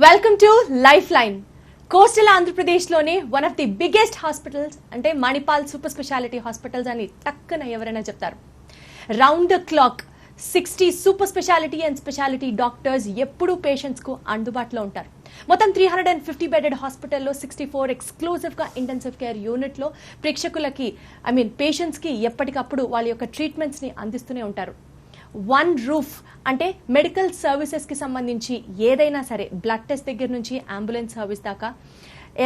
Welcome to Life Line. Coastal ఆంధ్రప్రదేశ్లోనే one of the biggest hospitals అంటే Manipal super speciality hospitals అని టక్కున ఎవరైనా చెప్తారు. Round the clock 60 super speciality and speciality doctors ఎప్పుడూ పేషెంట్స్కు అందుబాటులో ఉంటారు. మొత్తం 350 బెడెడ్ హాస్పిటల్లో 64 ఎక్స్క్లూజివ్గా ఇంటెన్సివ్ కేర్ యూనిట్లో ప్రేక్షకులకి పేషెంట్స్కి ఎప్పటికప్పుడు వాళ్ళ యొక్క ట్రీట్మెంట్స్ని అందిస్తూనే ఉంటారు. వన్ రూఫ్ అంటే మెడికల్ సర్వీసెస్కి సంబంధించి ఏదైనా సరే, బ్లడ్ టెస్ట్ దగ్గర నుంచి అంబులెన్స్ సర్వీస్ దాకా,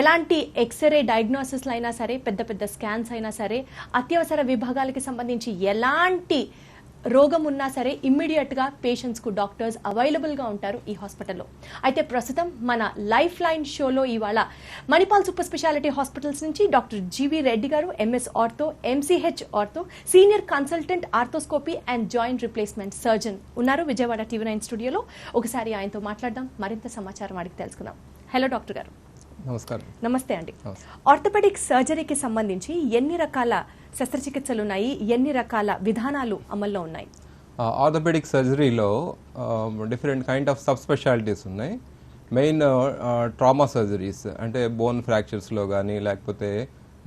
ఎలాంటి ఎక్స్రే డయాగ్నోసిస్లు అయినా సరే, పెద్ద పెద్ద స్కాన్స్ అయినా సరే, అత్యవసర విభాగాలకి సంబంధించి ఎలాంటి రోగం ఉన్నా సరే ఇమ్మీడియట్గా పేషెంట్స్కు డాక్టర్స్ అవైలబుల్గా ఉంటారు ఈ హాస్పిటల్లో. అయితే ప్రస్తుతం మన లైఫ్ లైన్ షోలో ఇవాళ మణిపాల్ సూపర్ స్పెషాలిటీ హాస్పిటల్స్ నుంచి డాక్టర్ జీవీ రెడ్డి గారు, MS ortho, MCh ortho, senior consultant arthroscopy and joint replacement surgeon ఉన్నారు విజయవాడ TV9 స్టూడియోలో. ఒకసారి ఆయనతో మాట్లాడదాం, మరింత సమాచారం అడిగి తెలుసుకుందాం. హలో డాక్టర్ గారు. నమస్కారం. నమస్తే అండి. ఆర్థోపెడిక్ సర్జరీకి సంబంధించి ఎన్ని రకాల శస్త్రచికిత్సలు ఉన్నాయి, ఎన్ని రకాల విధానాలు అమల్లో ఉన్నాయి? ఆర్థోపెడిక్ సర్జరీలో different kind of sub specialities ఉన్నాయి. మెయిన్ ట్రామా సర్జరీస్ అంటే బోన్ ఫ్రాక్చర్స్లో కానీ, లేకపోతే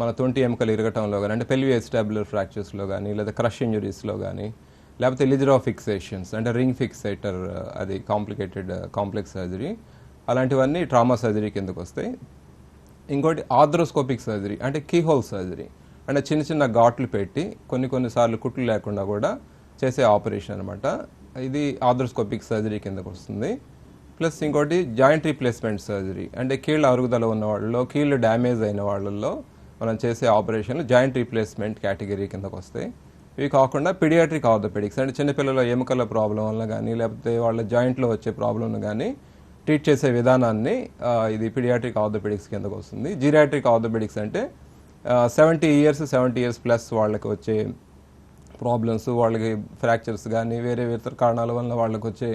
మన తొంటి ఎముకలు ఇరగటంలో కానీ, అంటే పెల్వి ఎస్టాబ్యులర్ ఫ్రాక్చర్స్లో కానీ, లేదా క్రష్ ఇంజురీస్లో కానీ, లేకపోతే లిజరా ఫిక్సేషన్స్ అంటే రింగ్ ఫిక్సేటర్, అది కాంప్లెక్స్ సర్జరీ, అలాంటివన్నీ ట్రామా సర్జరీ కిందకు వస్తాయి. ఇంకోటి ఆర్థ్రోస్కోపిక్ సర్జరీ అంటే కీహోల్ సర్జరీ, అంటే చిన్న చిన్న ఘాట్లు పెట్టి కొన్నిసార్లు కుట్లు లేకుండా కూడా చేసే ఆపరేషన్ అనమాట. ఇది ఆర్థ్రోస్కోపిక్ సర్జరీ కిందకు వస్తుంది. ప్లస్ ఇంకోటి జాయింట్ రీప్లేస్మెంట్ సర్జరీ అంటే కీళ్ళ అరుగుదల ఉన్న వాళ్ళలో, కీళ్ళు డ్యామేజ్ అయిన వాళ్ళల్లో మనం చేసే ఆపరేషన్లు జాయింట్ రీప్లేస్మెంట్ కేటగిరీ కిందకు వస్తాయి. ఇవి కాకుండా పీడియాట్రిక్ ఆర్థోపెడిక్స్ అంటే చిన్నపిల్లల ఎముకల ప్రాబ్లం వల్ల కానీ, లేకపోతే వాళ్ళ జాయింట్లో వచ్చే ప్రాబ్లం కానీ ట్రీట్ చేసే విధానాన్ని ఇది పీడియాట్రిక్ ఆర్థోపెడిక్స్ కిందకు వస్తుంది. జీరియాట్రిక్ ఆర్థోపెడిక్స్ అంటే 70 ఇయర్స్ ప్లస్ వాళ్ళకి వచ్చే ప్రాబ్లమ్స్, వాళ్ళకి ఫ్రాక్చర్స్ కానీ, వేరే ఇతర కారణాల వల్ల వాళ్ళకి వచ్చే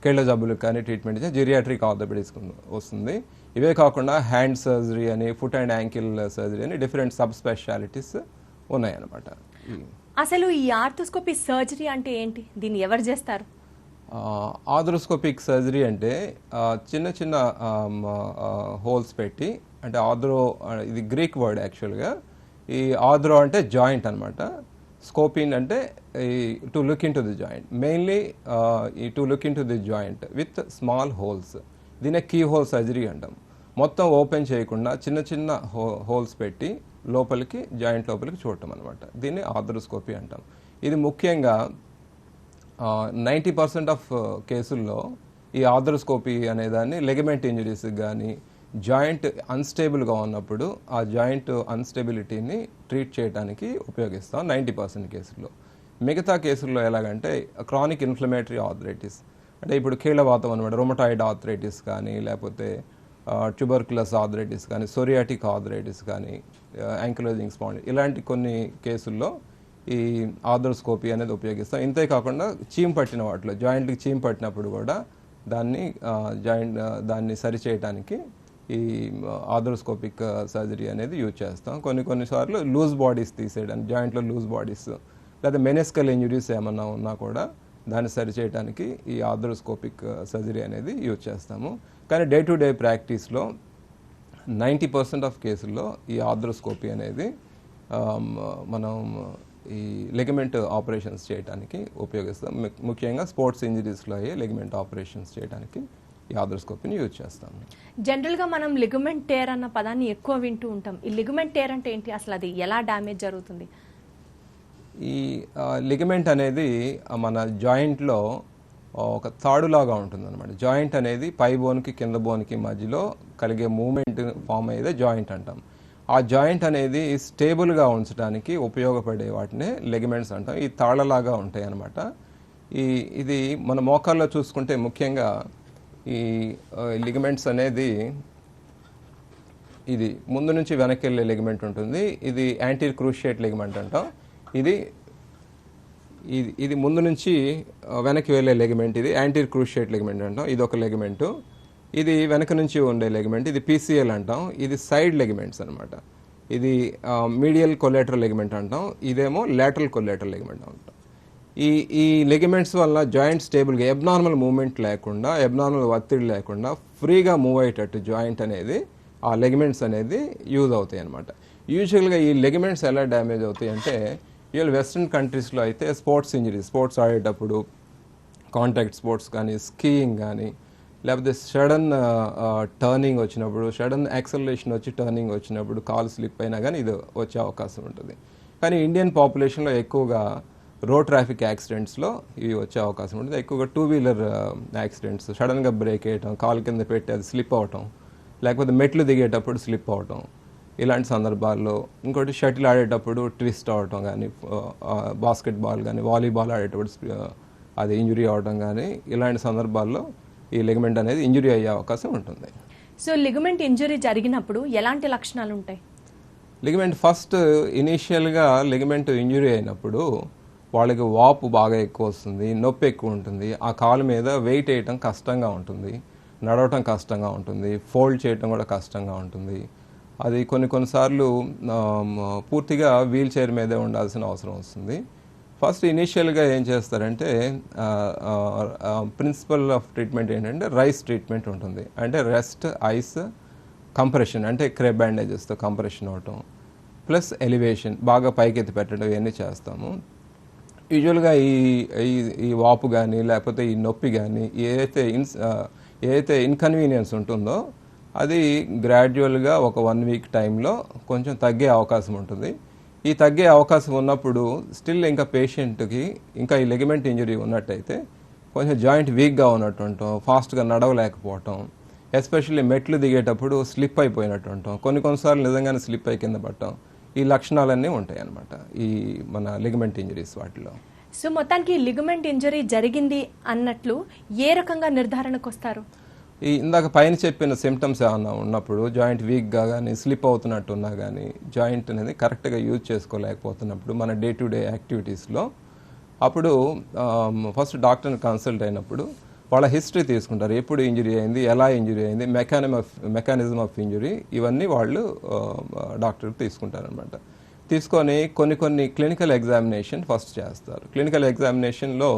కీళ్ళ జబ్బులకు కానీ ట్రీట్మెంట్ ఇచ్చే జీరియాట్రిక్ ఆర్థోపెడిక్స్ వస్తుంది. ఇవే కాకుండా హ్యాండ్ సర్జరీ అని, ఫుట్ అండ్ యాంకిల్ సర్జరీ అని డిఫరెంట్ సబ్ స్పెషాలిటీస్ ఉన్నాయన్నమాట. అసలు ఈ ఆర్థోస్కోపీ సర్జరీ అంటే ఏంటి? దీన్ని ఎవరు చేస్తారు? ఆర్థ్రోస్కోపిక్ సర్జరీ అంటే చిన్న చిన్న హోల్స్ పెట్టి, అంటే ఇది గ్రీక్ వర్డ్ యాక్చువల్గా. ఈ ఆర్థ్రో అంటే జాయింట్ అనమాట. స్కోపిన్ అంటే to look into the joint, mainly to look into the joint with small holes. దీనే కీ హోల్ సర్జరీ అంటాం. మొత్తం ఓపెన్ చేయకుండా చిన్న చిన్న హోల్స్ పెట్టి లోపలికి, జాయింట్ లోపలికి చూడటం అనమాట. దీన్ని ఆర్థ్రోస్కోపీ అంటాం. ఇది ముఖ్యంగా 90% ఆఫ్ కేసుల్లో ఈ ఆర్థ్రోస్కోపీ అనేదాన్ని లెగమెంట్ ఇంజరీస్కి కానీ, జాయింట్ అన్స్టేబుల్గా ఉన్నప్పుడు ఆ జాయింట్ అన్స్టెబిలిటీని ట్రీట్ చేయడానికి ఉపయోగిస్తాం 90% కేసుల్లో. మిగతా కేసుల్లో ఎలాగంటే క్రానిక్ ఇన్ఫ్లమేటరీ ఆర్థరైటిస్ అంటే ఇప్పుడు కీళ్ళవాతం అనమాట, రొమటాయిడ్ ఆర్థరైటిస్ కానీ, లేకపోతే ట్యూబర్కులస్ ఆర్థరైటిస్ కానీ, సోరియాటిక్ ఆర్థరైటిస్ కానీ, యాంకిలోజింగ్ స్పాండిల్, ఇలాంటి కొన్ని కేసుల్లో ఈ ఆర్థ్రోస్కోపీ అనేది ఉపయోగిస్తాం. ఇంతే కాకుండా చీమ్ పట్టిన వాటిలో, జాయింట్కి చీమ్ పట్టినప్పుడు కూడా దాన్ని సరిచేయడానికి ఈ ఆర్థ్రోస్కోపిక్ సర్జరీ అనేది యూజ్ చేస్తాం. కొన్నిసార్లు లూజ్ బాడీస్ తీసేయడానికి, జాయింట్లో లూజ్ బాడీస్ లేదా మెనిస్కల్ ఇంజురీస్ ఏమన్నా ఉన్నా కూడా దాన్ని సరిచేయడానికి ఈ ఆర్థ్రోస్కోపిక్ సర్జరీ అనేది యూజ్ చేస్తాము. కానీ డే టు డే ప్రాక్టీస్లో 90% ఆఫ్ కేసుల్లో ఈ ఆర్థ్రోస్కోపీ అనేది మనం ఈ లెగమెంట్ ఆపరేషన్స్ చేయడానికి ఉపయోగిస్తాం. ముఖ్యంగా స్పోర్ట్స్ ఇంజరీస్లో అయ్యే లెగమెంట్ ఆపరేషన్స్ చేయడానికి ఈ ఆర్థ్రోస్కోపీని యూజ్ చేస్తాము. జనరల్గా మనం లిగమెంట్ టేర్ అన్న పదాన్ని ఎక్కువ వింటూ ఉంటాం. ఈ లిగమెంట్ టేర్ అంటే ఏంటి? అసలు అది ఎలా డ్యామేజ్ జరుగుతుంది? ఈ లిగమెంట్ అనేది మన జాయింట్లో ఒక తాడులాగా ఉంటుంది అనమాట. జాయింట్ అనేది పై బోన్కి కింద బోన్కి మధ్యలో కలిగే మూమెంట్ ఫామ్ అయ్యేదే జాయింట్ అంటాం. ఆ జాయింట్ అనేది స్టేబుల్గా ఉంచడానికి ఉపయోగపడే వాటినే లెగమెంట్స్ అంటాం. ఈ తాళలాగా ఉంటాయి అన్నమాట. ఇది మన మోకాల్లో చూసుకుంటే ముఖ్యంగా ఈ లిగమెంట్స్ అనేది ఇది ముందు నుంచి వెనక్కి వెళ్ళే లెగమెంట్ ఉంటుంది. ఇది యాంటీర్ క్రూషియేట్ లెగమెంట్ అంటాం. ఇది ముందు నుంచి వెనక్కి వెళ్ళే లెగమెంట్, ఇది యాంటీర్ క్రూషియేట్ లెగమెంట్ అంటాం. ఇది ఒక లెగమెంటు. ఇది వెనక నుంచి ఉండే లెగమెంట్, ఇది PCL అంటాం. ఇది సైడ్ లెగమెంట్స్ అనమాట. ఇది మీడియల్ కొలేటరల్ లెగమెంట్ అంటాం. ఇదేమో లాటరల్ కొలేటరల్ లెగమెంట్ అంటాం. ఈ ఈ లెగమెంట్స్ వల్ల జాయింట్ స్టేబుల్గా ఎబ్నార్మల్ మూవ్మెంట్ లేకుండా, ఎబ్నార్మల్ ఒత్తిడి లేకుండా ఫ్రీగా మూవ్ అయ్యేటట్టు జాయింట్ అనేది, ఆ లెగమెంట్స్ అనేది యూజ్ అవుతాయి అనమాట. యూజువల్గా ఈ లెగమెంట్స్ ఎలా డ్యామేజ్ అవుతాయి అంటే, ఇవాళ వెస్ట్రన్ కంట్రీస్లో అయితే స్పోర్ట్స్ ఇంజరీస్, స్పోర్ట్స్ ఆడేటప్పుడు కాంటాక్ట్ స్పోర్ట్స్ కానీ, స్కీయింగ్ కానీ, లేకపోతే సడన్ టర్నింగ్ వచ్చినప్పుడు, సడన్ యాక్సలరేషన్ వచ్చి టర్నింగ్ వచ్చినప్పుడు కాలు స్లిప్ అయినా కానీ ఇది వచ్చే అవకాశం ఉంటుంది. కానీ ఇండియన్ పాపులేషన్లో ఎక్కువగా రోడ్ ట్రాఫిక్ యాక్సిడెంట్స్లో ఇవి వచ్చే అవకాశం ఉంటుంది. ఎక్కువగా టూ వీలర్ యాక్సిడెంట్స్, సడన్గా బ్రేక్ వేయటం, కాలు కింద పెట్టి అది స్లిప్ అవటం, లేకపోతే మెట్లు దిగేటప్పుడు స్లిప్ అవటం, ఇలాంటి సందర్భాల్లో. ఇంకోటి షటిల్ ఆడేటప్పుడు ట్విస్ట్ అవటం కానీ, బాస్కెట్ బాల్ కానీ, వాలీబాల్ ఆడేటప్పుడు అది ఇంజురీ అవటం కానీ, ఇలాంటి సందర్భాల్లో ఈ లిగమెంట్ అనేది ఇంజురీ అయ్యే అవకాశం ఉంటుంది. సో లిగమెంట్ ఇంజురీ జరిగినప్పుడు ఎలాంటి లక్షణాలు ఉంటాయి? లిగమెంట్ ఫస్ట్ ఇనీషియల్గా లిగమెంట్ ఇంజురీ అయినప్పుడు వాళ్ళకి వాపు బాగా ఎక్కువ వస్తుంది, నొప్పి ఎక్కువ ఉంటుంది, ఆ కాలు మీద వెయిట్ వేయటం కష్టంగా ఉంటుంది, నడవటం కష్టంగా ఉంటుంది, ఫోల్డ్ చేయటం కూడా కష్టంగా ఉంటుంది. అది కొన్నిసార్లు పూర్తిగా వీల్ చైర్ మీదే ఉండాల్సిన అవసరం వస్తుంది. ఫస్ట్ ఇనీషియల్గా ఏం చేస్తారంటే, ప్రిన్సిపల్ ఆఫ్ ట్రీట్మెంట్ ఏంటంటే రైస్ ట్రీట్మెంట్ ఉంటుంది. అంటే రెస్ట్, ఐస్, కంప్రెషన్, అంటే క్రేప్ బ్యాండేజెస్తో కంప్రెషన్ అవటం, ప్లస్ ఎలివేషన్, బాగా పైకెత్తి పెట్టడం, ఇవన్నీ చేస్తాము. యూజువల్గా ఈ వాపు కానీ, లేకపోతే ఈ నొప్పి కానీ, ఏదైతే ఇన్కన్వీనియన్స్ ఉంటుందో అది గ్రాడ్యువల్గా ఒక 1 వీక్ టైంలో కొంచెం తగ్గే అవకాశం ఉంటుంది. ఈ తగ్గే అవకాశం ఉన్నప్పుడు స్టిల్ ఇంకా పేషెంట్కి ఇంకా ఈ లెగమెంట్ ఇంజరీ ఉన్నట్టయితే కొంచెం జాయింట్ వీక్గా ఉన్నట్టు ఉంటాం, ఫాస్ట్గా నడవలేకపోవటం, ఎస్పెషల్లీ మెట్లు దిగేటప్పుడు స్లిప్ అయిపోయినట్టు ఉంటాం, కొన్నిసార్లు నిజంగానే స్లిప్ అయి కింద పడటం, ఈ లక్షణాలన్నీ ఉంటాయి అన్నమాట ఈ మన లిగమెంట్ ఇంజరీస్ వాటిలో. సో మొత్తానికి లిగమెంట్ ఇంజరీ జరిగింది అన్నట్లు ఏ రకంగా నిర్ధారణకు వస్తారు? ఈ ఇందాక పైన చెప్పిన సిమ్టమ్స్ ఏమన్నా ఉన్నప్పుడు, జాయింట్ వీక్గా కానీ, స్లిప్ అవుతున్నట్టు ఉన్నా కానీ, జాయింట్ అనేది కరెక్ట్గా యూజ్ చేసుకోలేకపోతున్నప్పుడు మన డే టు డే యాక్టివిటీస్లో, అప్పుడు ఫస్ట్ డాక్టర్ని కన్సల్ట్ అయినప్పుడు వాళ్ళ హిస్టరీ తీసుకుంటారు. ఎప్పుడు ఇంజరీ అయింది, ఎలా ఇంజరీ అయింది, మెకానిజం ఆఫ్ ఇంజరీ, ఇవన్నీ వాళ్ళు డాక్టర్ తీసుకుంటారనమాట. తీసుకొని కొన్ని క్లినికల్ ఎగ్జామినేషన్ ఫస్ట్ చేస్తారు. క్లినికల్ ఎగ్జామినేషన్లో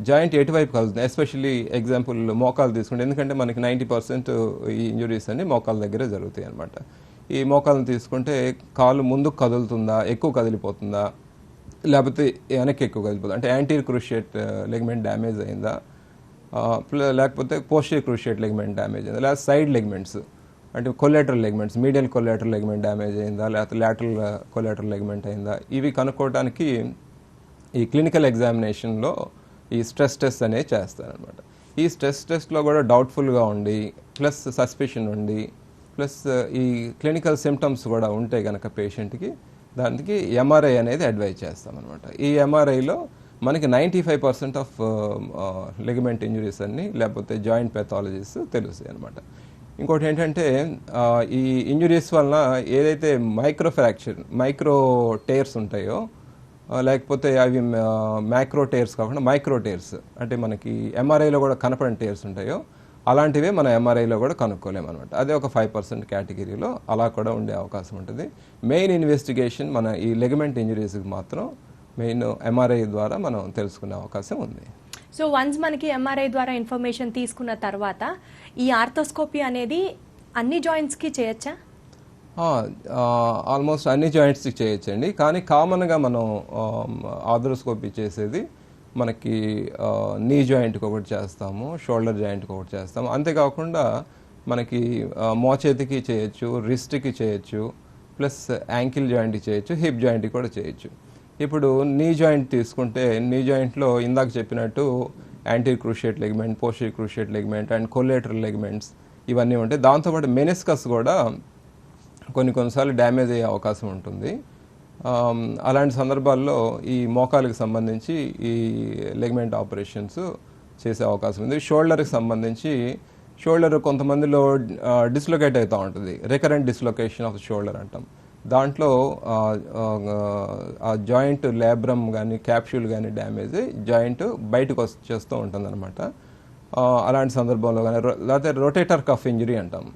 జాయింట్ ఎటువైపు కలుగుతుంది, ఎస్పెషల్లీ ఎగ్జాంపుల్ మోకాలు తీసుకుంటే, ఎందుకంటే మనకి 90% ఈ ఇంజురీస్ అన్ని మోకాల దగ్గరే జరుగుతాయి అనమాట. ఈ మోకాలను తీసుకుంటే కాలు ముందుకు కదులుతుందా, ఎక్కువ కదిలిపోతుందా, లేకపోతే వెనక్కి ఎక్కువ కదిలిపోతుంది, అంటే యాంటీరియర్ క్రూషియేట్ లెగ్మెంట్ డ్యామేజ్ అయిందా, లేకపోతే పోస్టీరియర్ క్రూషియేట్ లెగ్మెంట్ డ్యామేజ్ అయిందా, లేకపోతే సైడ్ లెగ్మెంట్స్ అంటే collateral ligaments, medial collateral ligament damage అయిందా, లేకపోతే లాటరల్ కొలాటరల్ లెగ్మెంట్ అయిందా, ఇవి కనుక్కోవడానికి ఈ క్లినికల్ ఎగ్జామినేషన్లో ఈ స్ట్రెస్ టెస్ట్ అనేది చేస్తారనమాట. ఈ స్ట్రెస్ టెస్ట్లో కూడా డౌట్ఫుల్గా ఉండి, ప్లస్ సస్పిషన్ ఉండి, ప్లస్ ఈ క్లినికల్ సిమ్టమ్స్ కూడా ఉంటే కనుక పేషెంట్కి, దానికి ఎంఆర్ఐ అనేది అడ్వైజ్ చేస్తామన్నమాట. ఈ ఎంఆర్ఐలో మనకి 95% ఆఫ్ లిగమెంట్ ఇంజురీస్ అన్ని, లేకపోతే జాయింట్ పెథాలజీస్ తెలుస్తాయి అనమాట. ఇంకోటి ఏంటంటే, ఈ ఇంజురీస్ వలన ఏదైతే మైక్రో టేర్స్ ఉంటాయో, లేకపోతే అవి మైక్రో టేర్స్ కాకుండా మైక్రో టేర్స్, అంటే మనకి ఎంఆర్ఐలో కూడా కనపడని టేర్స్ ఉంటాయో, అలాంటివే మన ఎంఆర్ఐలో కూడా కనుక్కోలేమన్నమాట. అదే ఒక 5% కేటగిరీలో అలా కూడా ఉండే అవకాశం ఉంటుంది. మెయిన్ ఇన్వెస్టిగేషన్ మన ఈ లెగమెంట్ ఇంజరీస్కి మాత్రం మెయిన్ ఎంఆర్ఐ ద్వారా మనం తెలుసుకునే అవకాశం ఉంది. సో వన్స్ మనకి ఎంఆర్ఐ ద్వారా ఇన్ఫర్మేషన్ తీసుకున్న తర్వాత ఈ ఆర్థోస్కోపీ అనేది అన్ని జాయింట్స్కి చేయొచ్చా? ఆల్మోస్ట్ అన్ని జాయింట్స్కి చేయొచ్చండి. కానీ కామన్గా మనం ఆర్థోస్కోపీ చేసేది మనకి నీ జాయింట్కి ఒకటి చేస్తాము, షోల్డర్ జాయింట్కి ఒకటి చేస్తాము. అంతేకాకుండా మనకి మోచేతికి చేయొచ్చు, రిస్ట్కి చేయొచ్చు, ప్లస్ యాంకిల్ జాయింట్కి చేయొచ్చు, హిప్ జాయింట్కి కూడా చేయొచ్చు. ఇప్పుడు నీ జాయింట్ తీసుకుంటే, నీ జాయింట్లో ఇందాక చెప్పినట్టు anterior cruciate ligament, posterior cruciate ligament and collateral ligaments ఇవన్నీ ఉంటాయి. దాంతోపాటు మెనిస్కస్ కూడా కొన్నిసార్లు డ్యామేజ్ అయ్యే అవకాశం ఉంటుంది. అలాంటి సందర్భాల్లో ఈ మోకాలకు సంబంధించి ఈ లెగ్మెంట్ ఆపరేషన్స్ చేసే అవకాశం ఉంది. షోల్డర్కి సంబంధించి షోల్డర్ కొంతమందిలో డిస్లొకేట్ అవుతూ ఉంటుంది, రికరెంట్ డిస్లొకేషన్ ఆఫ్ షోల్డర్ అంటాం. దాంట్లో ఆ జాయింట్ లేబ్రమ్ కానీ క్యాప్సూల్ కానీ డ్యామేజ్ జాయింట్ బయటకు వచ్చేస్తూ ఉంటుంది అనమాట. అలాంటి సందర్భంలో కానీ, లేకపోతే రొటేటర్ కఫ్ ఇంజరీ అంటాం.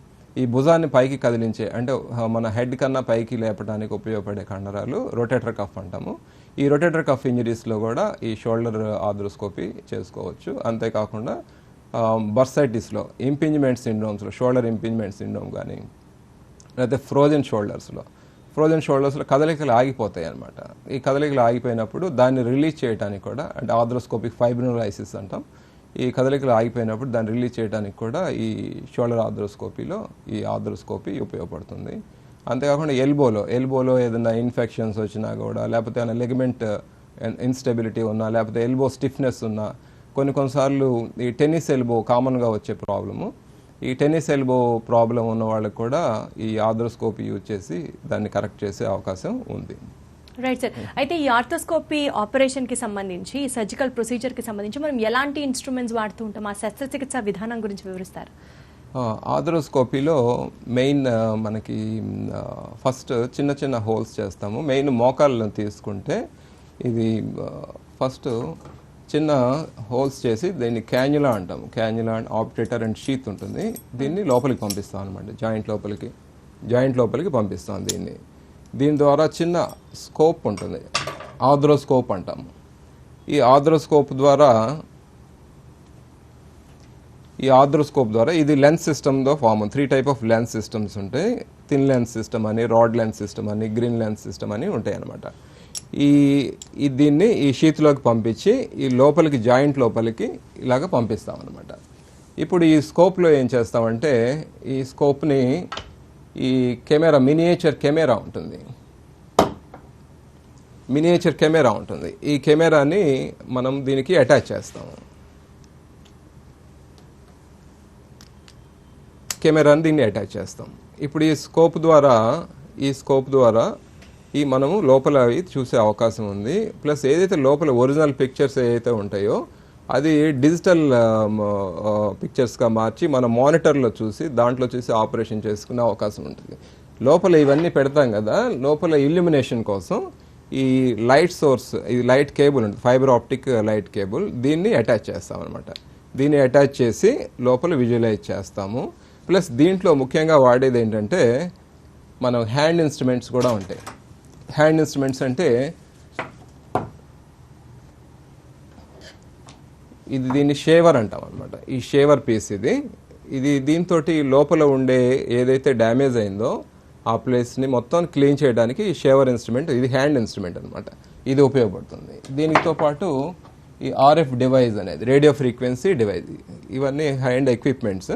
ఈ భుజాన్ని పైకి కదిలించే అంటే మన హెడ్ కన్నా పైకి లేపడానికి ఉపయోగపడే కండరాలు రొటేటర్ కఫ్ అంటాము. ఈ రొటేటర్ కఫ్ ఇంజరీస్లో కూడా ఈ షోల్డర్ ఆర్థ్రోస్కోపీ చేసుకోవచ్చు. అంతేకాకుండా బర్సైటిస్లో ఇంపింజ్మెంట్ సిండ్రోమ్స్లో షోల్డర్ ఇంపింజ్మెంట్ సిండ్రోమ్ కానీ లేకపోతే ఫ్రోజన్ షోల్డర్స్లో కదలికలు ఆగిపోతాయి అనమాట. ఈ కదలికలు ఆగిపోయినప్పుడు దాన్ని రిలీజ్ చేయడానికి కూడా అంటే ఆర్థ్రోస్కోపిక్ ఫైబ్రినోలైసిస్ అంటాం. ఈ కదలికలు ఆగిపోయినప్పుడు దాన్ని రిలీజ్ చేయడానికి కూడా ఈ షోల్డర్ ఆర్థ్రోస్కోపీలో ఈ ఆర్థ్రోస్కోపీ ఉపయోగపడుతుంది. అంతేకాకుండా ఎల్బోలో ఏదైనా ఇన్ఫెక్షన్స్ వచ్చినా కూడా లేకపోతే ఏమైనా లెగమెంట్ ఇన్స్టెబిలిటీ ఉన్నా లేకపోతే ఎల్బో స్టిఫ్నెస్ ఉన్నా కొన్నిసార్లు ఈ టెన్నిస్ ఎల్బో కామన్గా వచ్చే ప్రాబ్లము. ఈ టెన్నిస్ ఎల్బో ప్రాబ్లం ఉన్న వాళ్ళకి కూడా ఈ ఆర్థ్రోస్కోపీ యూజ్ చేసి దాన్ని కరెక్ట్ చేసే అవకాశం ఉంది. Right sir. అయితే ఈ ఆర్థోస్కోపీ ఆపరేషన్కి సంబంధించి సర్జికల్ ప్రొసీజర్కి సంబంధించి మనం ఎలాంటి ఇన్స్ట్రుమెంట్స్ వాడుతూ ఉంటాం, ఆ శస్త్రచికిత్స విధానం గురించి వివరిస్తారు? ఆర్థ్రోస్కోపీలో మెయిన్ మనకి ఫస్ట్ చిన్న హోల్స్ చేస్తాము. మెయిన్ మోకాళ్ళను తీసుకుంటే ఇది ఫస్ట్ చిన్న హోల్స్ చేసి దీన్ని క్యాన్యులా అంటాము. క్యాన్యులా అండ్ ఆప్టేటర్ అండ్ షీత్ ఉంటుంది. దీన్ని లోపలికి పంపిస్తాం అనమాట, జాయింట్ లోపలికి పంపిస్తాం దీన్ని. దీని ద్వారా చిన్న స్కోప్ ఉంటుంది, ఆర్థ్రోస్కోప్ అంటాము. ఈ ఆర్థ్రోస్కోప్ ద్వారా ఇది లెన్స్ సిస్టమ్తో form. 3 type of lens systems ఉంటాయి. థిన్ లెన్స్ సిస్టమ్ అని, రాడ్ లెన్స్ సిస్టమ్ అని, గ్రీన్ లెన్స్ సిస్టమ్ అని ఉంటాయి అనమాట. దీన్ని ఈ షీత్లోకి పంపించి ఈ లోపలికి జాయింట్ లోపలికి ఇలాగ పంపిస్తాం అనమాట. ఇప్పుడు ఈ స్కోప్లో ఏం చేస్తామంటే ఈ స్కోప్ని ఈ మినియేచర్ కెమెరా ఉంటుంది. ఈ కెమెరాని మనం దీనికి అటాచ్ చేస్తాము. ఇప్పుడు ఈ స్కోప్ ద్వారా ఈ మనము లోపల చూసే అవకాశం ఉంది. ప్లస్ ఏదైతే లోపల ఒరిజినల్ పిక్చర్స్ ఏదైతే ఉంటాయో అది డిజిటల్ పిక్చర్స్గా మార్చి మన మానిటర్లో దాంట్లో చూసి ఆపరేషన్ చేసుకునే అవకాశం ఉంటుంది. లోపల ఇవన్నీ పెడతాం కదా, లోపల ఇల్యూమినేషన్ కోసం ఈ లైట్ సోర్స్, ఇది లైట్ కేబుల్ ఉంటుంది, ఫైబర్ ఆప్టిక్ లైట్ కేబుల్, దీన్ని అటాచ్ చేస్తాం అనమాట. దీన్ని అటాచ్ చేసి లోపల విజువలైజ్ చేస్తాము. ప్లస్ దీంట్లో ముఖ్యంగా వాడేది ఏంటంటే మనం హ్యాండ్ ఇన్స్ట్రుమెంట్స్ కూడా ఉంటాయి. హ్యాండ్ ఇన్స్ట్రుమెంట్స్ అంటే దీన్ని షేవర్ అంటాం అనమాట. ఈ షేవర్ పీస్ ఇది దీంతో లోపల ఉండే ఏదైతే డ్యామేజ్ అయిందో ఆ ప్లేస్ని మొత్తం క్లీన్ చేయడానికి ఈ షేవర్ ఇన్స్ట్రుమెంట్, ఇది హ్యాండ్ ఇన్స్ట్రుమెంట్ అనమాట, ఇది ఉపయోగపడుతుంది. దీనితో పాటు ఈ RF డివైస్ అనేది రేడియో ఫ్రీక్వెన్సీ డివైస్, ఇవన్నీ హ్యాండ్ ఎక్విప్మెంట్స్.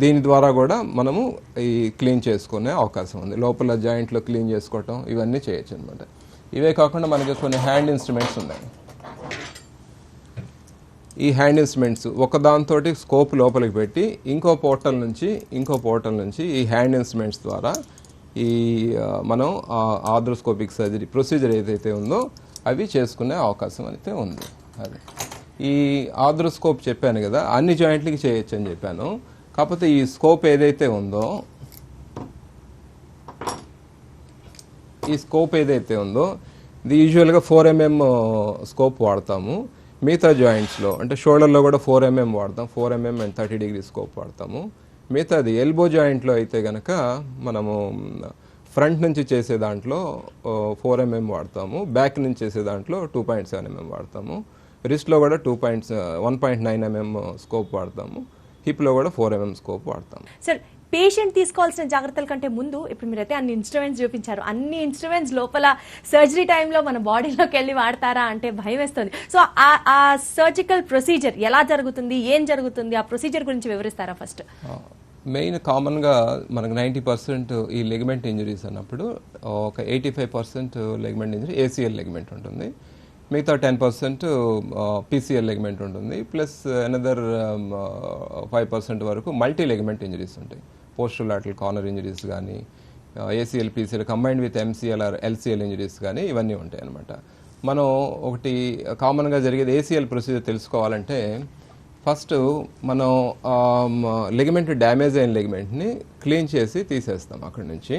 దీని ద్వారా కూడా మనము ఈ క్లీన్ చేసుకునే అవకాశం ఉంది. లోపల జాయింట్లో క్లీన్ చేసుకోవటం ఇవన్నీ చేయొచ్చు అనమాట. ఇవే కాకుండా మనకి కొన్ని హ్యాండ్ ఇన్స్ట్రుమెంట్స్ ఉన్నాయి. ఈ హ్యాండ్ ఇన్స్ట్రుమెంట్స్ ఒకదాంతో స్కోప్ లోపలికి పెట్టి ఇంకో పోర్టల్ నుంచి ఈ హ్యాండ్ ఇన్స్ట్రుమెంట్స్ ద్వారా ఈ మనం ఆర్థ్రోస్కోపిక్ సర్జరీ ప్రొసీజర్ ఏదైతే ఉందో అవి చేసుకునే అవకాశం అయితే ఉంది. అది ఈ ఆర్థ్రోస్కోప్ చెప్పాను కదా, అన్ని జాయింట్లకి చేయొచ్చు అని చెప్పాను. కాకపోతే ఈ స్కోప్ ఏదైతే ఉందో ఇది యూజువల్గా 4 mm స్కోప్ వాడతాము. మిగతా జాయింట్స్లో అంటే షోల్డర్లో కూడా 4 mm వాడతాం, 4 mm అండ్ 30 degree స్కోప్ వాడతాము. మిగతాది ఎల్బో జాయింట్లో అయితే కనుక మనము ఫ్రంట్ నుంచి చేసే దాంట్లో 4 mm వాడతాము, బ్యాక్ నుంచి చేసే దాంట్లో 2.7 mm వాడతాము, రిస్ట్లో కూడా 1.9 mm స్కోప్ వాడతాము, హిప్లో కూడా 4 mm స్కోప్ వాడతాము. సార్, పేషెంట్ తీసుకోవాల్సిన జాగ్రత్తల కంటే ముందు ఇప్పుడు మీరైతే అన్ని ఇన్స్ట్రుమెంట్స్ చూపించారు. అన్ని ఇన్స్ట్రుమెంట్స్ లోపల సర్జరీ టైంలో మన బాడీలోకి వెళ్ళి వాడతారా అంటే భయం వేస్తుంది. సో ఆ సర్జికల్ ప్రొసీజర్ ఎలా జరుగుతుంది, ఏం జరుగుతుంది, ఆ ప్రొసీజర్ గురించి వివరిస్తారా ఫస్ట్? మెయిన్ కామన్గా మనకు 90% ఈ లెగ్మెంట్ ఇంజరీస్ అన్నప్పుడు ఒక 85% లెగ్మెంట్ ఇంజరీ ACL లెగ్మెంట్ ఉంటుంది, మిగతా 10% PCL లెగ్మెంట్ ఉంటుంది, ప్లస్ అనదర్ 5% వరకు మల్టీ లెగ్మెంట్ ఇంజరీస్ ఉంటాయి. పోస్టల్ లాటరల్ కార్నర్ ఇంజరీస్ కానీ ACL PCL combined with MCL or LCL injuries కానీ ఇవన్నీ ఉంటాయి అన్నమాట. మనం ఒకటి కామన్గా జరిగేది ACL ప్రొసీజర్ తెలుసుకోవాలంటే ఫస్ట్ మనం లెగ్మెంట్ డ్యామేజ్ అయిన లెగ్మెంట్ని క్లీన్ చేసి తీసేస్తాం అక్కడి నుంచి.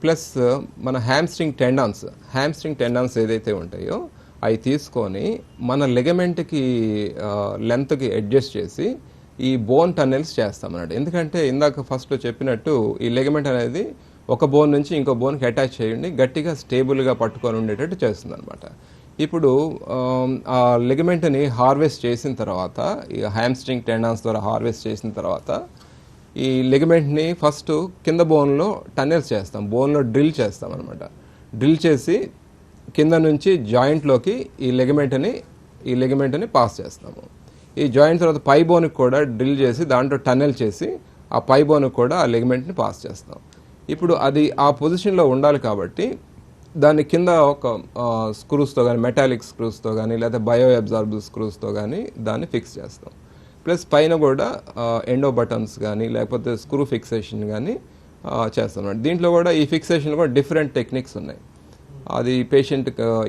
ప్లస్ మన హ్యామ్స్ట్రింగ్ టెండాన్స్ ఏదైతే ఉంటాయో అవి తీసుకొని మన లెగమెంట్కి లెంత్కి అడ్జస్ట్ చేసి ఈ బోన్ టన్నెల్స్ చేస్తాం అన్నట్టు. ఎందుకంటే ఇందాక ఫస్ట్లో చెప్పినట్టు ఈ లెగమెంట్ అనేది ఒక బోన్ నుంచి ఇంకో బోన్కి అటాచ్ చేయండి గట్టిగా స్టేబుల్గా పట్టుకొని ఉండేటట్టు చేస్తుంది అనమాట. ఇప్పుడు ఆ లెగమెంట్ని హార్వెస్ట్ చేసిన తర్వాత, ఈ హ్యామ్స్ట్రింగ్ టెండాన్స్ ద్వారా హార్వెస్ట్ చేసిన తర్వాత ఈ లెగమెంట్ని ఫస్ట్ కింద బోన్లో టన్నెల్స్ చేస్తాం, బోన్లో డ్రిల్ చేస్తాం అనమాట. డ్రిల్ చేసి కింద నుంచి జాయింట్లోకి ఈ లెగమెంట్ని పాస్ చేస్తాము. ఈ జాయింట్ తర్వాత పై బోన్కి కూడా డ్రిల్ చేసి దాంట్లో టన్నెల్ చేసి ఆ పై బోన్కి కూడా ఆ లెగమెంట్ని పాస్ చేస్తాం. ఇప్పుడు అది ఆ పొజిషన్లో ఉండాలి కాబట్టి దాని కింద ఒక స్క్రూస్తో కానీ, మెటాలిక్ స్క్రూస్తో కానీ, లేదా బయో అబ్జార్బుల్ స్క్రూస్తో కానీ దాన్ని ఫిక్స్ చేస్తాం. ప్లస్ పైన కూడా ఎండో బటన్స్ కానీ లేకపోతే స్క్రూ ఫిక్సేషన్ కానీ చేస్తాం. దీంట్లో కూడా ఈ ఫిక్సేషన్ కూడా డిఫరెంట్ టెక్నిక్స్ ఉన్నాయి. అది పేషెంట్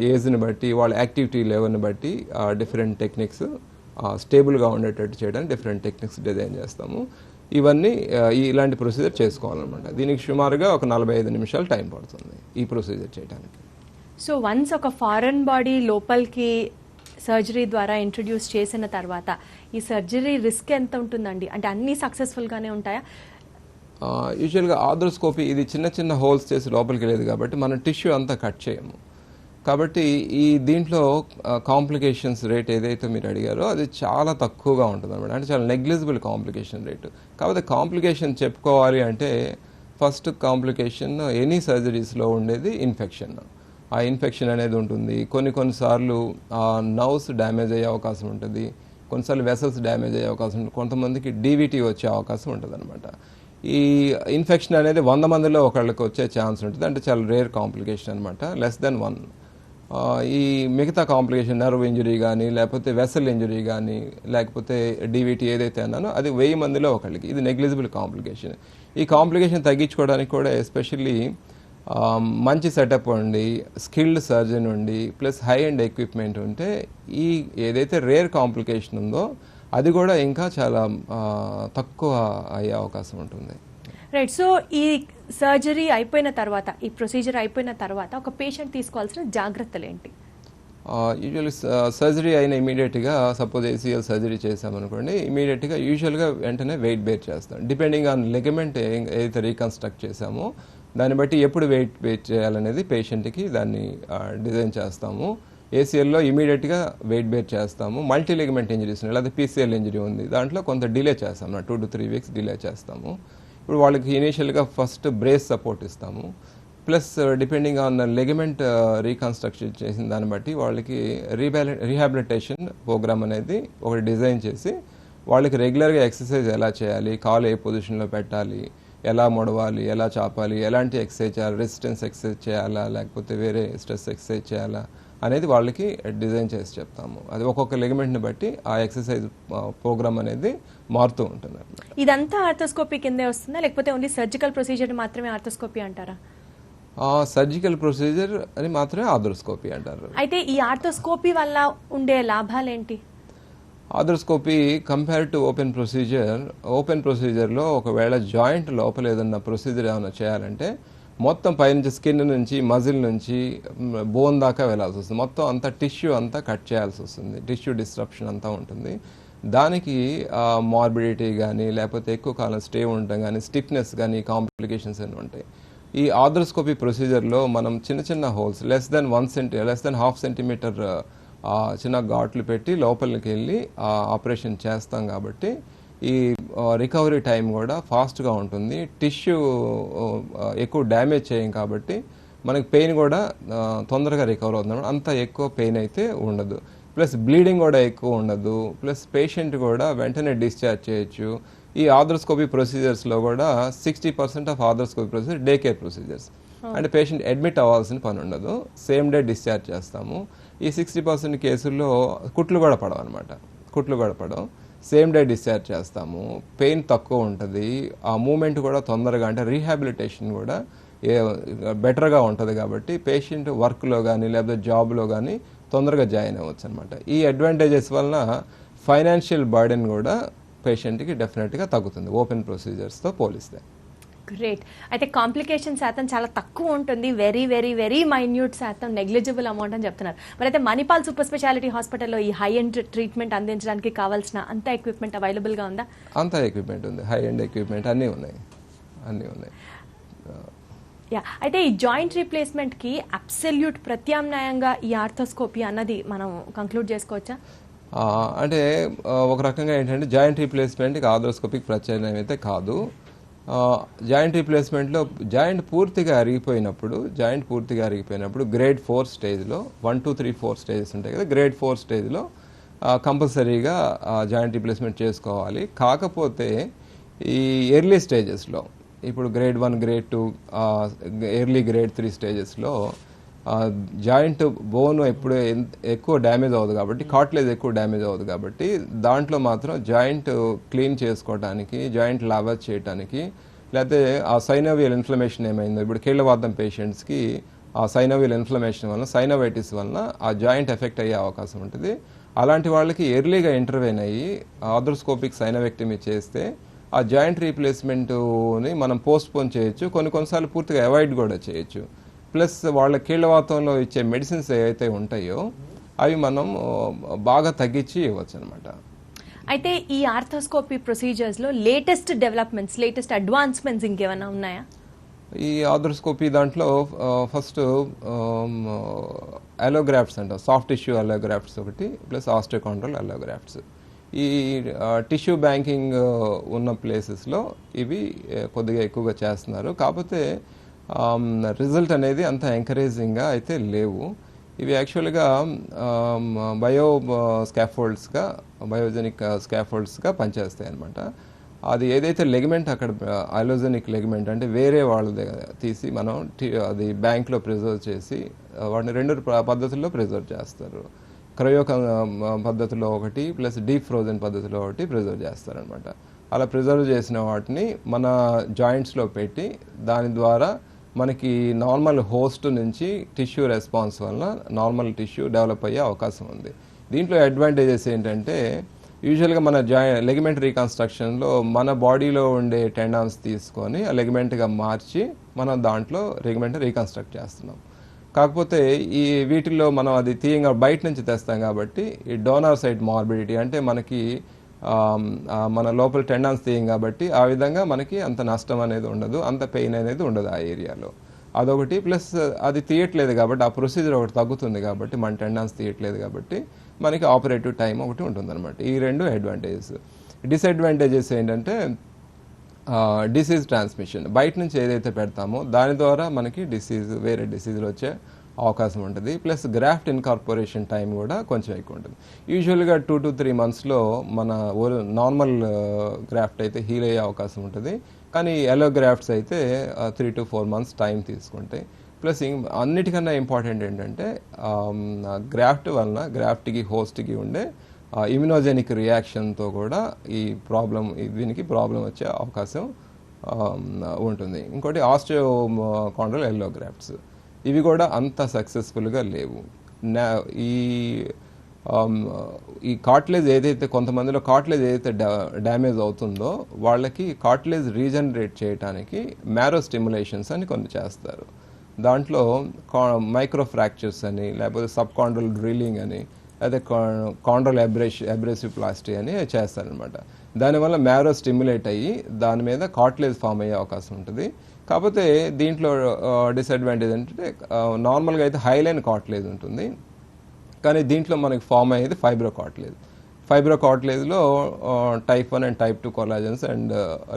ఏజ్ని బట్టి, వాళ్ళ యాక్టివిటీ లెవెల్ని బట్టి డిఫరెంట్ టెక్నిక్స్ స్టేబుల్గా ఉండేటట్టు చేయడానికి డిఫరెంట్ టెక్నిక్స్ డిజైన్ చేస్తాము. ఇవన్నీ ఇలాంటి ప్రొసీజర్ చేసుకోవాలన్నమాట. దీనికి సుమారుగా ఒక 45 నిమిషాలు టైం పడుతుంది ఈ ప్రొసీజర్ చేయడానికి. సో వన్స్ ఒక ఫారెన్ బాడీ లోపలికి సర్జరీ ద్వారా ఇంట్రడ్యూస్ చేసిన తర్వాత ఈ సర్జరీ రిస్క్ ఎంత ఉంటుందండి? అంటే అన్నీ సక్సెస్ఫుల్గానే ఉంటాయా? యూజువల్గా ఆర్థ్రోస్కోపీ ఇది చిన్న చిన్న హోల్స్ చేసి లోపలికి వెళ్ళేది కాబట్టి మనం టిష్యూ అంతా కట్ చేయము. కాబట్టి ఈ దీంట్లో కాంప్లికేషన్స్ రేట్ ఏదైతే మీరు అడిగారో అది చాలా తక్కువగా ఉంటుంది అనమాట. అంటే చాలా నెగ్లిజిబుల్ కాంప్లికేషన్ రేటు. కాకపోతే కాంప్లికేషన్ చెప్పుకోవాలి అంటే ఫస్ట్ కాంప్లికేషన్ ఎనీ సర్జరీస్లో ఉండేది ఇన్ఫెక్షన్. ఆ ఇన్ఫెక్షన్ అనేది ఉంటుంది. కొన్నిసార్లు నర్వ్స్ డ్యామేజ్ అయ్యే అవకాశం ఉంటుంది, కొన్నిసార్లు వెసల్స్ డ్యామేజ్ అయ్యే అవకాశం ఉంటుంది, కొంతమందికి డీవీటీ వచ్చే అవకాశం ఉంటుంది అనమాట. ఈ ఇన్ఫెక్షన్ అనేది 100 మందిలో ఒకళ్ళకి వచ్చే ఛాన్స్ ఉంటుంది. అంటే చాలా రేర్ కాంప్లికేషన్ అనమాట, లెస్ దెన్ 1. ఈ మిగతా కాంప్లికేషన్ నర్వ్ ఇంజరీ కానీ లేకపోతే వెసల్ ఇంజరీ కానీ లేకపోతే డీవీటీ ఏదైతే అన్నానో అది 1000 మందిలో ఒకళ్ళకి. ఇది నెగ్లిజిబుల్ కాంప్లికేషన్. ఈ కాంప్లికేషన్ తగ్గించుకోవడానికి కూడా ఎస్పెషల్లీ మంచి సెటప్ ఉండి, స్కిల్డ్ సర్జన్ ఉండి, ప్లస్ హై అండ్ ఎక్విప్మెంట్ ఉంటే ఈ ఏదైతే రేర్ కాంప్లికేషన్ ఉందో అది కూడా ఇంకా చాలా తక్కువ అయ్యే అవకాశం ఉంటుంది. రైట్. సో ఈ సర్జరీ అయిపోయిన తర్వాత, ఈ ప్రొసీజర్ అయిపోయిన తర్వాత ఒక పేషెంట్ తీసుకోవాల్సిన జాగ్రత్తలు ఏంటి? యూజువల్లీ సర్జరీ అయిన ఇమీడియట్గా సపోజ్ ఏసీఎల్ సర్జరీ చేసామనుకోండి, ఇమీడియట్గా యూజువల్గా వెంటనే వెయిట్ బేర్ చేస్తాం. డిపెండింగ్ ఆన్ లెగమెంట్ ఏదైతే రీకన్స్ట్రక్ట్ చేసామో దాన్ని బట్టి ఎప్పుడు వెయిట్ బేర్ చేయాలనేది పేషెంట్కి దాన్ని డిజైన్ చేస్తాము. ఏసీఎల్లో ఇమీడియట్గా వెయిట్ బేర్ చేస్తాము. మల్టీ లెగమెంట్ ఇంజరీస్ లేదా పీసీఎల్ ఇంజరీ ఉంది, దాంట్లో కొంత డిలే చేస్తాము, 2 to 3 weeks డిలే చేస్తాము. ఇప్పుడు వాళ్ళకి ఇనీషియల్గా ఫస్ట్ బ్రేస్ సపోర్ట్ ఇస్తాము. Plus depending on ligament reconstruction చేసిన దాన్ని బట్టి వాళ్ళకి రీహాబిలిటేషన్ ప్రోగ్రామ్ అనేది ఒకటి డిజైన్ చేసి వాళ్ళకి రెగ్యులర్గా ఎక్సర్సైజ్ ఎలా చేయాలి, కాలు ఏ పొజిషన్లో పెట్టాలి, ఎలా మొడవాలి, ఎలా చాపాలి, ఎలాంటి ఎక్సర్సైజ్ చేయాలి, రెసిస్టెన్స్ ఎక్సర్సైజ్ చేయాలా లేకపోతే వేరే స్ట్రెస్ ఎక్సర్సైజ్ చేయాలా అనేది వాళ్ళకి డిజైన్ చేసి చెప్తాము. అది ఒక్కొక్క లెగమెంట్ని బట్టి ఆ ఎక్సర్సైజ్ ప్రోగ్రామ్ అనేది మారుతూ ఉంటుంది. ఇదంతా ఆర్థోస్కోపీ కిందే వస్తుందా లేకపోతే ఓన్లీ సర్జికల్ ప్రొసీజర్ మాత్రమే ఆర్థోస్కోపీ అంటారా? సర్జికల్ ప్రొసీజర్ అని మాత్రమే ఆర్థోస్కోపీ అంటారు. అయితే ఈ ఆర్థోస్కోపీ వల్ల ఉండే లాభాలు ఏంటి? ఆర్థోస్కోపీ కంపేర్ టు ఓపెన్ ప్రొసీజర్లో ఒకవేళ జాయింట్ లోపల ఏదన్నా ప్రొసీజర్ ఏమైనా చేయాలంటే మొత్తం పైనుంచి స్కిన్ నుంచి మజిల్ నుంచి బోన్ దాకా వెళ్ళాల్సి వస్తుంది. మొత్తం అంతా టిష్యూ అంతా కట్ చేయాల్సి వస్తుంది. టిష్యూ డిస్ట్రప్షన్ అంతా ఉంటుంది. దానికి మార్బిడిటీ కానీ లేకపోతే ఎక్కువ కాలం స్టే ఉండటం కానీ, స్టిఫ్నెస్ కానీ, కాంప్లికేషన్స్ అని ఉంటాయి. ఈ ఆర్థోస్కోపీ ప్రొసీజర్లో మనం చిన్న హోల్స్ లెస్ దెన్ 1.5 సెంటీమీటర్ చిన్న ఘాట్లు పెట్టి లోపలికి వెళ్ళి ఆపరేషన్ చేస్తాం కాబట్టి ఈ రికవరీ టైం కూడా ఫాస్ట్గా ఉంటుంది. టిష్యూ ఎక్కువ డ్యామేజ్ చేయం కాబట్టి మనకి పెయిన్ కూడా తొందరగా రికవర్ అవుతుంది. అంత ఎక్కువ పెయిన్ అయితే ఉండదు. ప్లస్ బ్లీడింగ్ కూడా ఎక్కువ ఉండదు. ప్లస్ పేషెంట్ కూడా వెంటనే డిశ్చార్జ్ చేయొచ్చు. ఈ ఆర్థోస్కోపీ ప్రొసీజర్స్లో కూడా 60% of arthroscopy procedure day care procedures. అంటే పేషెంట్ అడ్మిట్ అవ్వాల్సిన పని ఉండదు, సేమ్ డే డిశ్చార్జ్ చేస్తాము. ఈ 60% కేసుల్లో కుట్లు కూడా పడవు, సేమ్ డే డిశ్చార్జ్ చేస్తాము. పెయిన్ తక్కువ ఉంటుంది, ఆ మూమెంట్ కూడా తొందరగా, అంటే రీహాబిలిటేషన్ కూడా బెటర్గా ఉంటుంది. కాబట్టి పేషెంట్ వర్క్లో కానీ లేకపోతే జాబ్లో కానీ తొందరగా జాయిన్ అవ్వచ్చు అనమాట. ఈ అడ్వాంటేజెస్ వలన ఫైనాన్షియల్ బర్డెన్ కూడా పేషెంట్కి డెఫినెట్గా తగ్గుతుంది ఓపెన్ ప్రొసీజర్స్తో పోలిస్తే. గ్రేట్. అయితే కాంప్లికేషన్ శాతం చాలా తక్కువ ఉంటుంది, వెరీ వెరీ వెరీ మైన్యూట్ శాతం, నెగ్లిజిబుల్ అమౌంట్ అని చెప్తున్నారు. మరి అయితే మణిపాల్ సూపర్ స్పెషాలిటీ హాస్పిటల్లో ఈ హై ఎండ్ ట్రీట్మెంట్ అందించడానికి కావాల్సిన అంత ఎక్విప్మెంట్ అవైలబుల్గా ఉందా? అంత ఎక్విప్మెంట్ ఉంది, హై ఎండ్ ఎక్విప్మెంట్ అన్నీ ఉన్నాయి. యా, అయితే ఈ జాయింట్ రీప్లేస్మెంట్కి అబ్సల్యూట్ ప్రత్యామ్నాయంగా ఈ ఆర్థోస్కోపీ అన్నది మనం కంక్లూడ్ చేసుకోవచ్చా? అంటే ఒక రకంగా ఏంటంటే జాయింట్ రీప్లేస్మెంట్కి ఆర్థోస్కోపిక్ ప్రత్యామ్నాయం అయితే కాదు. జాయింట్ రీప్లేస్మెంట్లో జాయింట్ పూర్తిగా అరిగిపోయినప్పుడు గ్రేడ్ 4 స్టేజ్లో 1, 2, 3, 4 స్టేజెస్ ఉంటాయి కదా, గ్రేడ్ 4 స్టేజ్లో కంపల్సరీగా జాయింట్ రీప్లేస్మెంట్ చేసుకోవాలి. కాకపోతే ఈ ఎర్లీ స్టేజెస్లో, ఇప్పుడు గ్రేడ్ 1, గ్రేడ్ 2, ఎర్లీ గ్రేడ్ 3 స్టేజెస్లో జాయింట్ బోన్ ఎప్పుడు ఎక్కువ డ్యామేజ్ అవ్వదు కాబట్టి, కార్టిలేజ్ ఎక్కువ డ్యామేజ్ అవ్వదు కాబట్టి, దాంట్లో మాత్రం జాయింట్ క్లీన్ చేసుకోవడానికి, జాయింట్ లావర్ చేయడానికి, లేకపోతే ఆ సైనోవియల్ ఇన్ఫ్లమేషన్ ఏమైందో, ఇప్పుడు కీళ్ళవాతం పేషెంట్స్కి ఆ సైనోవియల్ ఇన్ఫ్లమేషన్ వలన, సైనోవైటిస్ వలన ఆ జాయింట్ ఎఫెక్ట్ అయ్యే అవకాశం ఉంటుంది. అలాంటి వాళ్ళకి ఎర్లీగా ఇంటర్వెన్ అయ్యి ఆర్థోస్కోపిక్ సైనోవెక్టమీ చేస్తే ఆ జాయింట్ రీప్లేస్మెంట్ని మనం పోస్ట్పోన్ చేయొచ్చు, కొన్నిసార్లు పూర్తిగా అవాయిడ్ కూడా చేయొచ్చు. ప్లస్ వాళ్ళ కీళ్ళవాతంలో ఇచ్చే మెడిసిన్స్ ఏవైతే ఉంటాయో అవి మనం బాగా తగ్గించి ఇవ్వచ్చు అనమాట. అయితే ఈ ఆర్థోస్కోపీ ప్రొసీజర్స్లో లేటెస్ట్ డెవలప్మెంట్స్, లేటెస్ట్ అడ్వాన్స్మెంట్స్ ఇంకేమైనా ఉన్నాయా? ఈ ఆర్థోస్కోపీ దాంట్లో ఫస్ట్ అలోగ్రాఫ్ట్స్ అంటాం, సాఫ్ట్ టిష్యూ అలోగ్రాఫ్ట్స్ ఒకటి, ప్లస్ ఆస్టియోకాండ్రల్ అలోగ్రాఫ్ట్స్. ఈ టిష్యూ బ్యాంకింగ్ ఉన్న ప్లేసెస్లో ఇవి కొద్దిగా ఎక్కువగా చేస్తున్నారు. కాకపోతే రిజల్ట్ అనేది అంత ఎంకరేజింగ్గా అయితే లేవు. ఇవి యాక్చువల్గా బయోజెనిక్ స్కాఫోల్డ్స్గా పనిచేస్తాయి అనమాట. అది ఏదైతే లెగ్మెంట్ అక్కడ అలోజెనిక్ లెగ్మెంట్ అంటే వేరే వాళ్ళది తీసి మనం అది బ్యాంక్లో ప్రిజర్వ్ చేసి వాటిని 2 పద్ధతుల్లో ప్రిజర్వ్ చేస్తారు. క్రయో పద్ధతిలో ఒకటి, ప్లస్ డీప్ ఫ్రోజన్ పద్ధతిలో ఒకటి ప్రిజర్వ్ చేస్తారనమాట. అలా ప్రిజర్వ్ చేసిన వాటిని మన జాయింట్స్లో పెట్టి దాని ద్వారా మనకి నార్మల్ హోస్ట్ నుంచి టిష్యూ రెస్పాన్స్ వలన నార్మల్ టిష్యూ డెవలప్ అయ్యే అవకాశం ఉంది. దీంట్లో అడ్వాంటేజెస్ ఏంటంటే, యూజువల్గా మన లెగ్మెంట్ రీకన్స్ట్రక్షన్లో మన బాడీలో ఉండే టెండాన్స్ తీసుకొని ఆ లెగ్మెంట్గా మార్చి మనం దాంట్లో లెగ్మెంట్ రీకన్స్ట్రక్ట్ చేస్తున్నాం. కాకపోతే ఈ వీటిల్లో మనం అది తీయంగా బయట నుంచి తెస్తాం కాబట్టి ఈ డోనర్ సైడ్ మార్బిడిటీ అంటే మనకి మన లోపల టెండాన్స్ తీయం కాబట్టి ఆ విధంగా మనకి అంత నష్టం అనేది ఉండదు, అంత పెయిన్ అనేది ఉండదు ఆ ఏరియాలో. అదొకటి. ప్లస్ అది తీయట్లేదు కాబట్టి ఆ ప్రొసీజర్ ఒకటి తగ్గుతుంది కాబట్టి, మన టెండాన్స్ తీయట్లేదు కాబట్టి మనకి ఆపరేటివ్ టైం ఒకటి ఉంటుంది అనమాట. ఈ 2 అడ్వాంటేజెస్. డిసడ్వాంటేజెస్ ఏంటంటే డిసీజ్ ట్రాన్స్మిషన్, బయట నుంచి ఏదైతే పెడతామో దాని ద్వారా మనకి వేరే డిసీజులు వచ్చే అవకాశం ఉంటుంది. ప్లస్ గ్రాఫ్ట్ ఇన్కార్పొరేషన్ టైం కూడా కొంచెం ఎక్కువ ఉంటుంది. యూజువల్గా 2 to 3 monthsలో మన నార్మల్ గ్రాఫ్ట్ అయితే హీల్ అయ్యే అవకాశం ఉంటుంది. కానీ ఎలోగ్రాఫ్ట్స్ అయితే 3 to 4 months టైం తీసుకుంటాయి. ప్లస్ అన్నిటికన్నా ఇంపార్టెంట్ ఏంటంటే గ్రాఫ్ట్ వలన గ్రాఫ్ట్కి హోస్ట్కి ఉండే ఇమ్యునోజెనిక్ రియాక్షన్తో కూడా దీనికి ప్రాబ్లం వచ్చే అవకాశం ఉంటుంది. ఇంకోటి ఆస్టియోకాండ్రల్ ఎలోగ్రాఫ్ట్స్, ఇవి కూడా అంత సక్సెస్ఫుల్గా లేవు. ఈ కార్టిలేజ్ ఏదైతే కొంతమందిలో కార్టిలేజ్ ఏదైతే డ్యామేజ్ అవుతుందో వాళ్ళకి కార్టిలేజ్ రీజనరేట్ చేయడానికి మ్యారో స్టిమ్యులేషన్స్ అని కొన్ని చేస్తారు. దాంట్లో మైక్రో ఫ్రాక్చర్స్ అని, లేకపోతే సబ్ కాండ్రల్ డ్రిల్లింగ్ అని, అయితే కాండ్రల్ అబ్రేసివ్ ప్లాస్టీ అని చేస్తారనమాట. దానివల్ల మ్యారో స్టిమ్యులేట్ అయ్యి దాని మీద కార్టిలేజ్ ఫామ్ అయ్యే అవకాశం ఉంటుంది. కాకపోతే దీంట్లో డిసడ్వాంటేజ్ ఏంటంటే నార్మల్గా అయితే హైలైన్ కార్టిలేజ్ ఉంటుంది, కానీ దీంట్లో మనకి ఫామ్ అయ్యేది ఫైబ్రోకార్టిలేజ్లో type 1 and type 2 collagens and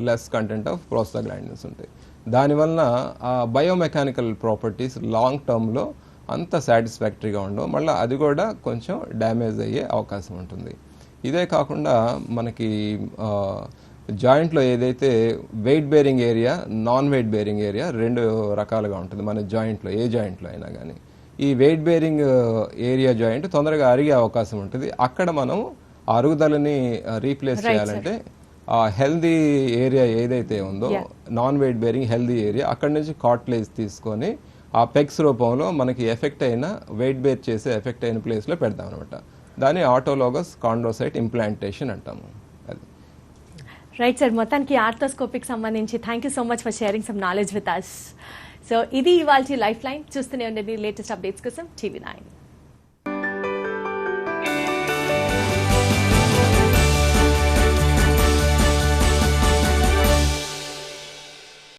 less content of prostaglandins ఉంటాయి. దానివల్ల ఆ బయోమెకానికల్ ప్రాపర్టీస్ లాంగ్ టర్మ్లో అంత సాటిస్ఫాక్టరీగా ఉండవు, మళ్ళీ అది కూడా కొంచెం డ్యామేజ్ అయ్యే అవకాశం ఉంటుంది. ఇదే కాకుండా మనకి జాయింట్లో ఏదైతే weight bearing area, non weight bearing area 2 రకాలుగా ఉంటుంది మన జాయింట్లో, ఏ జాయింట్లో అయినా కానీ. ఈ వెయిట్ బేరింగ్ ఏరియా జాయింట్ తొందరగా అరిగే అవకాశం ఉంటుంది. అక్కడ మనం అరుగుదలని రీప్లేస్ చేయాలంటే ఆ హెల్దీ ఏరియా ఏదైతే ఉందో, non weight bearing healthy area, అక్కడ నుంచి కార్టిలేజ్ తీసుకొని ఆ పెగ్స్ రూపంలో మనకి ఎఫెక్ట్ అయిన వెయిట్ బేర్ చేసే ఎఫెక్ట్ అయిన ప్లేస్లో పెడతాం అనమాట. దాన్ని ఆటోలోగస్ కాండ్రోసైట్ ఇంప్లాంటేషన్ అంటాము. అది రైట్ సార్, మొత్తానికి ఆర్థోస్కోపిక్ సంబంధించి thank you so much for sharing some knowledge with us. So ఇది ఇవాళ లైఫ్ లైన్. చూస్తూనే ఉండండి లేటెస్ట్ అప్డేట్స్ కోసం TV9.